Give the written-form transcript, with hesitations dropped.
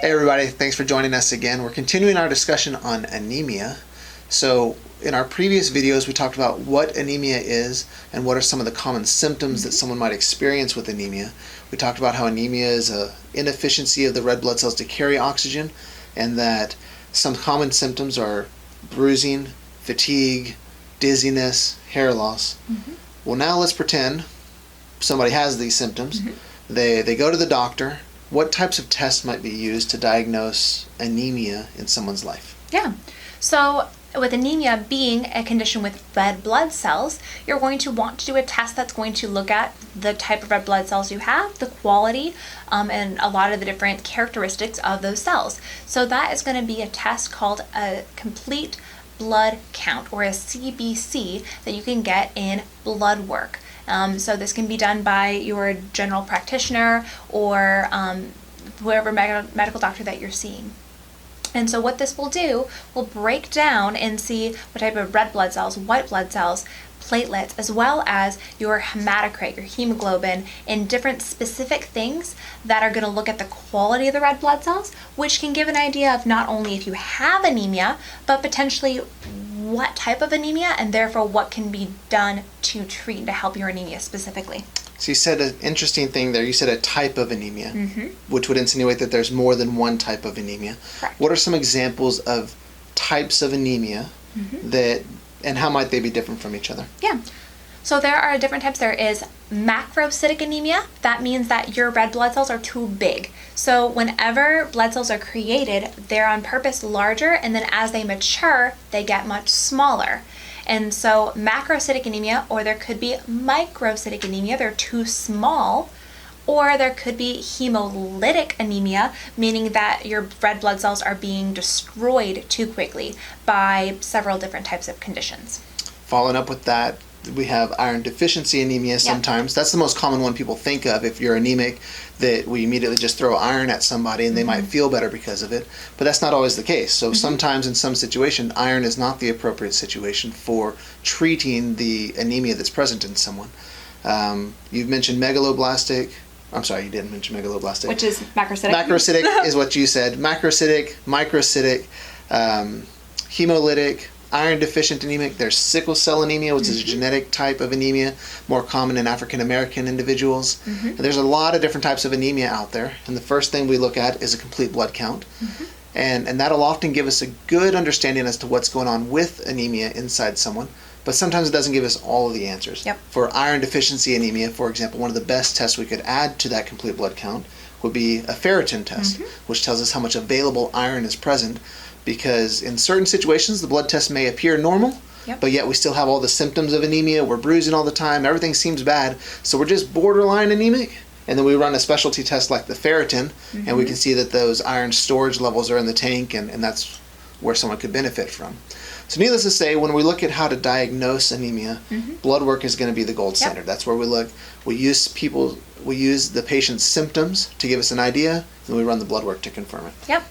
Hey everybody, thanks for joining us again. We're continuing our discussion on anemia. So in our previous videos we talked about what anemia is and what are some of the common symptoms that someone might experience with anemia. We talked about how anemia is an inefficiency of the red blood cells to carry oxygen, and that some common symptoms are bruising, fatigue, dizziness, hair loss. Well, now let's pretend somebody has these symptoms. They go to the doctor. What types of tests might be used to diagnose anemia in someone's life? Yeah. So with anemia being a condition with red blood cells, you're going to want to do a test that's going to look at the type of red blood cells you have, the quality, and a lot of the different characteristics of those cells. So that is going to be a test called a complete blood count, or a CBC, that you can get in blood work. So this can be done by your general practitioner or whoever medical doctor that you're seeing. And so what this will do will break down and see what type of red blood cells, white blood cells, platelets, as well as your hematocrit, your hemoglobin, and different specific things that are going to look at the quality of the red blood cells, which can give an idea of not only if you have anemia, but potentially what type of anemia, and therefore what can be done to treat to help your anemia specifically. So you said an interesting thing there. You said a type of anemia, which would insinuate that there's more than one type of anemia. Correct. What are some examples of types of anemia that, and how might they be different from each other? Yeah. So there are different types. There is macrocytic anemia. That means that your red blood cells are too big. So whenever blood cells are created, they're on purpose larger, and then as they mature, they get much smaller. And so macrocytic anemia, or there could be microcytic anemia, they're too small. Or there could be hemolytic anemia, meaning that your red blood cells are being destroyed too quickly by several different types of conditions. Following up with that, we have iron deficiency anemia sometimes. That's the most common one people think of. If you're anemic, that we immediately just throw iron at somebody and they might feel better because of it. But that's not always the case. So sometimes in some situations, iron is not the appropriate situation for treating the anemia that's present in someone. You've mentioned megaloblastic. I'm sorry, you didn't mention megaloblastic. Which is macrocytic. Macrocytic is what you said. Macrocytic, microcytic, hemolytic, iron deficient anemic. There's sickle cell anemia, which is a genetic type of anemia, more common in African American individuals. And there's a lot of different types of anemia out there. And the first thing we look at is a complete blood count. And that'll often give us a good understanding as to what's going on with anemia inside someone. But sometimes it doesn't give us all of the answers. For iron deficiency anemia, for example, one of the best tests we could add to that complete blood count would be a Ferritin Test, which tells us how much available iron is present. Because in certain situations, the blood test may appear normal, but yet we still have all the symptoms of anemia. We're bruising all the time. Everything seems bad. So we're just borderline anemic. And then we run a specialty test like the ferritin, and we can see that those iron storage levels are in the tank, and that's where someone could benefit from. So needless to say, when we look at how to diagnose anemia, blood work is going to be the gold standard. That's where we look. We use the patient's symptoms to give us an idea, and we run the blood work to confirm it.